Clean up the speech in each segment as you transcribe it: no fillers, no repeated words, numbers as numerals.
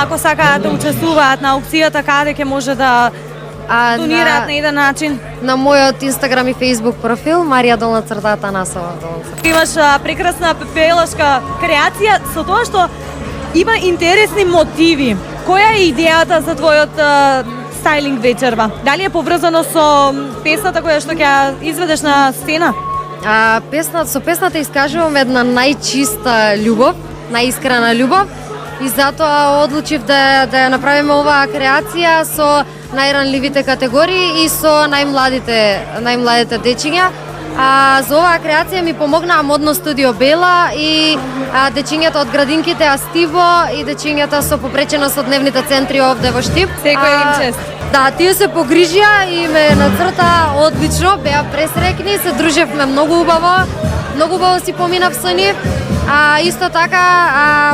ако сакаат да учествуваат на аукцијата, каде ќе може да донираат на еден начин? На мојот Инстаграм и Фејсбук профил Марија долна црта Атанасова долна црта. Имаш прекрасна пепелашка креација со тоа што има интересни мотиви. Која е идејата за твојот стайлинг вечерва? Дали е поврзано со песната која што ќе изведеш на сцена? Со песната искажувам една најчиста љубов, најискрена љубов и затоа одлучив да ја направиме оваа креација со најранливите категории и со најмладите дечиња. За оваа креација ми помогнаа Модно студио Бела и дечињата од градинките Астиво и дечињата со попреченост од дневните центри овде во Штип. Секој им чест. Да, тие се погрижија и ме нацрта одлично, беа пресрекни, се дружевме многу убаво си поминав со нив. Исто така,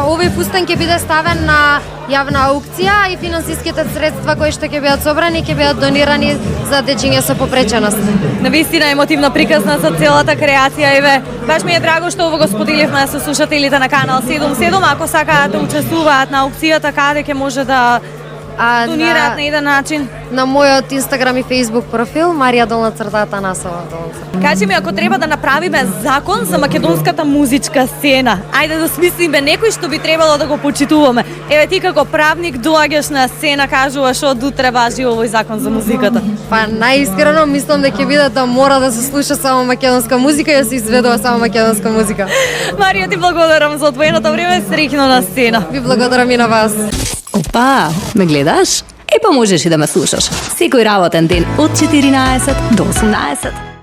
овој фустан ќе биде ставен на јавна аукција и финансиските средства кои што ќе бидат собрани ќе бидат донирани за дечиња со попреченост. Навистина емотивно приказна за целата креација, еве. Баш ми е драго што ово го споделивме со слушателите на канал 77, ако сакаат да учествуваат на аукцијата, каде ќе може да донираат на еден начин? На мојот Инстаграм и Фејсбук профил Марија долна црта Атанасова долна црта. Кажи ми, ако треба да направиме закон за македонската музичка сцена, ајде да смислиме некој што би требало да го почитуваме. Еве ти како правник доаѓаш на сцена, кажуваш од утре важи овој закон за музиката. Па најискрено мислам дека ќе биде да мора да се слуша само македонска музика и да се изведува само македонска музика. Марија, ти благодарам за одвоеното време, среќно на сцена. Ви благодарам и на вас. Опа, ме гледаш? Па можеш и да ме слушаш. Секој работен ден од 14 до 18.